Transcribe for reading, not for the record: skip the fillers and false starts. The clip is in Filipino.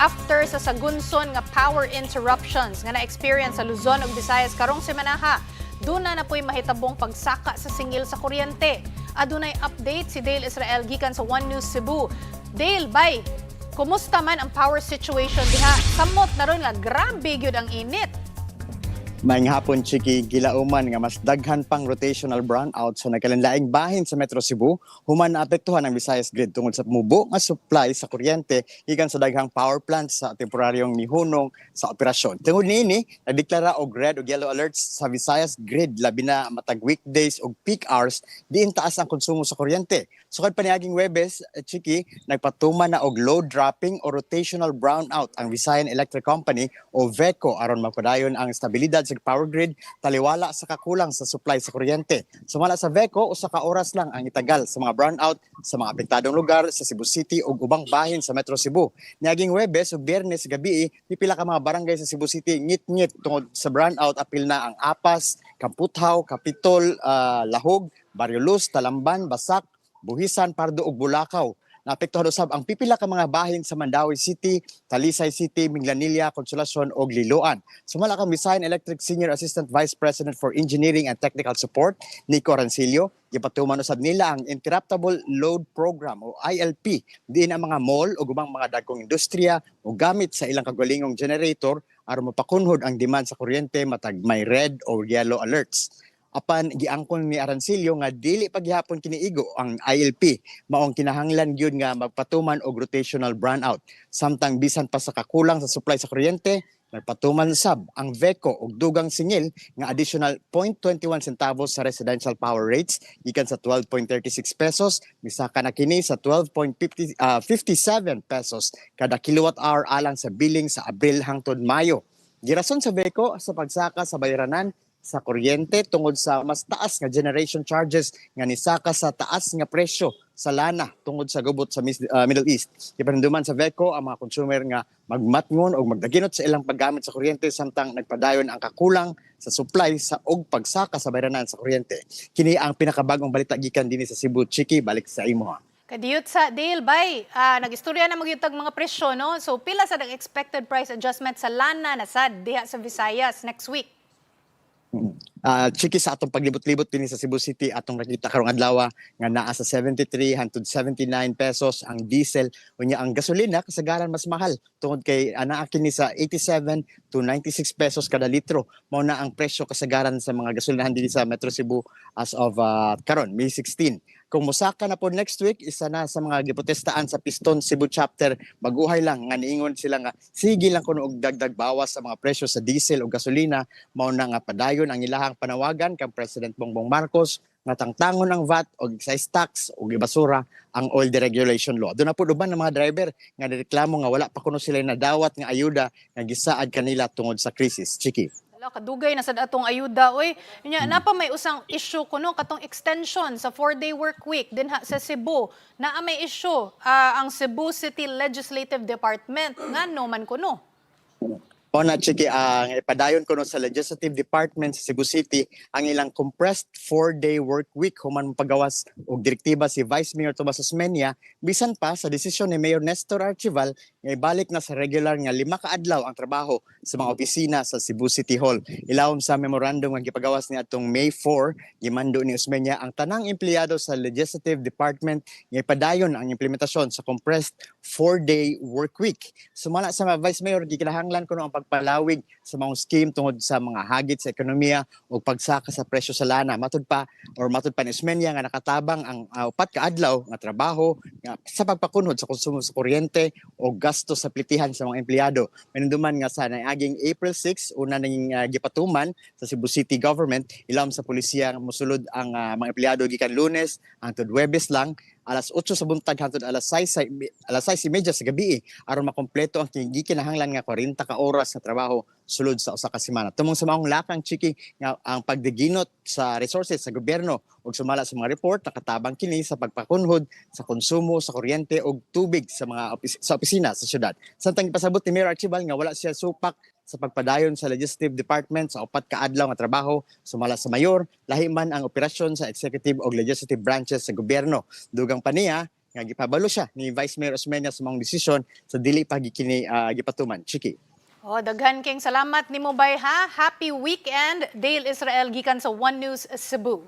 after sa sagunson nga power interruptions nga na-experience sa Luzon ug Visayas karong semana, duna na po'y mahitabong pagsaka sa singil sa kuryente. Adunay update si Dale Israel gikan sa One News Cebu. Dale, bye! Kumusta man ang power situation diha? Samot na ron nga grabe gyud ang init. Maayong hapon, Chiki, gilauman nga mas daghan pang rotational brownout sa nagkalanlaing bahin sa Metro Cebu, human naapektuhan ang Visayas grid tungod sa mubo nga supply sa kuryente gikan sa daghang power plants sa temporaryong mihunong sa operasyon. Tungod niini, nagdeklara og red ug yellow alerts sa Visayas grid labi na matag weekdays ug peak hours diin taas ang konsumo sa kuryente. Sukad paniaging Huwebes, Chiki, nagpatuman na og load dropping o rotational brownout ang Visayan Electric Company o VECO aron mapadayon ang stabilidad sa power grid taliwala sa kakulang sa supply sa kuryente. Sumala sa VECO, usa ka oras lang ang itagal sa mga brownout sa mga apektadong lugar sa Cebu City ug ubang bahin sa Metro Cebu. Niaging Huwebes ug Biyernes gabi, pipila ka mga barangay sa Cebu City ngit-ngit tungod sa brownout apil na ang Apas, Kamputhaw, Kapitol, Lahog, Barrio Luz, Talamban, Basak, Buhisan, Pardo ug Bulacau. Naapektuhan usab ang pipila ka mga bahin sa Mandawi City, Talisay City, Minglanilla, Consolacion ug Liloan. Sumala kang Visayan Electric Senior Assistant Vice President for Engineering and Technical Support, Nico Arancilio, gipatuman usab nila ang Interruptible Load Program o ILP. Diin ang mga mall ug ubang mga dagkong industriya o gamit sa ilang kagwalingong generator aron mapakunhod ang demand sa kuryente matag may red or yellow alerts. Apan giangkon ni Arancilio nga dili paghihapon kiniigo ang ILP maong kinahanglan gyud nga magpatuman og rotational brownout. Samtang bisan pa sa kakulang sa supply sa kuryente, nagpatuman sab ang VECO og dugang singil nga additional 0.21 centavos sa residential power rates gikan sa 12.36 pesos misaka na kini sa 12.57 pesos kada kilowatt hour alang sa billing sa Abril hangtod Mayo. Girason sa VECO sa pagsaka sa bayranan sa kuryente tungod sa mas taas nga generation charges nga nisaka sa taas nga presyo sa lana tungod sa gubot sa Middle East. Iparinduman sa VECO ang mga consumer nga magmatngon o magdaginot sa ilang paggamit sa kuryente samtang nagpadayon ang kakulang sa supply sa og pagsaka sa bayranan sa kuryente. Kini ang pinakabagong balita gikan dinhi sa Cebu. Chiki, balik sa imo ha. Kadiyot sa Dale, bay, nag-istorya na magyutag mga presyo, no? So pila sa expected price adjustment sa lana na sad diha sa Visayas next week? Chiki, sa atong paglibot-libot din sa Cebu City atong nakita karong adlaw nga naa sa 73 hangtod 79 pesos ang diesel unya ang gasolina kasagaran mas mahal tungod kay anaa kini sa 87 to 96 pesos kada litro. Mao na ang presyo kasagaran sa mga gasolinahan dinhi sa Metro Cebu as of karon May 16. Kung mosaka na po next week, isa na sa mga gipotestaan sa Piston Cebu chapter, baguhay lang nga niingon sila nga sige lang kuno og dagdag bawas sa mga presyo sa diesel o gasolina. Mao na nga padayon ang ilahang panawagan kang President Bongbong Marcos nga tangtangon ang VAT o excise tax o ibasura ang oil deregulation law. Doon na po uban ng mga driver nga nireklamo nga wala pa kuno sila nadawat nga ayuda nga gisaad kanila tungod sa krisis. Chiki. Kadugay na sa atong ayuda oy. Nya napa may usang issue kuno katong extension sa 4-day work week din sa Cebu. Naa may issue ang Cebu City Legislative Department ngano man kuno. Na Chiki, ang ipadayon ko sa Legislative Department sa Cebu City ang ilang compressed 4-day work week human pagawas og direktiba si Vice Mayor Tomas Osmeña bisan pa sa desisyon ni Mayor Nestor Archival nga ibalik na sa regular nga 5 ka adlaw ang trabaho sa mga opisina sa Cebu City Hall. Ilawom sa memorandum nga gipagawas ni atong May 4, gimando ni Osmeña ang tanang empleyado sa Legislative Department nga ipadayon ang implementasyon sa compressed 4-day work week. Sumala sa Vice Mayor gikinahanglan kuno ang pagpalawig sa mga scheme tungod sa mga hagit sa ekonomiya o pagsaka sa presyo sa lana. Matud pa ni Osmeña nga nakatabang ang 4 ka adlaw nga trabaho nga sa pagpakunhod sa konsumo sa kuryente o gasto sa plitihan sa mga empleyado. Maninduman nga sa naaging April 6 una naging gipatuman sa Cebu City Government ilawom sa pulisya nga mosulod ang mga empleyado gikan Lunes hangtod Huwebes lang alas 8 sa buntag hangtod alas 6:30 sa gabi aron makompleto ang gikinahanglan nga 40 ka oras sa trabaho sulod sa usa ka semana. Tumong sa maong lakang, Chiki, nga ang pagdiginot sa resources sa gobyerno ug sumala sa mga report nakatabang kini sa pagpakunhod sa konsumo sa kuryente ug tubig sa mga opisina sa syudad. Samtang ipasabot ni Mayor Archival nga wala siya supak sa pagpadayon sa Legislative Department sa 4 ka adlaw nga trabaho sumala sa mayor, lahi man ang operasyon sa executive o legislative branches sa gobyerno. Dugang pa niya nga gipabalo siya ni Vice Mayor Osmeña sa mga desisyon sa dili pa gikini gipatuman. Chiki. Daghan king salamat nimo bay ha. Happy weekend. Dale Israel gikan sa One News Cebu.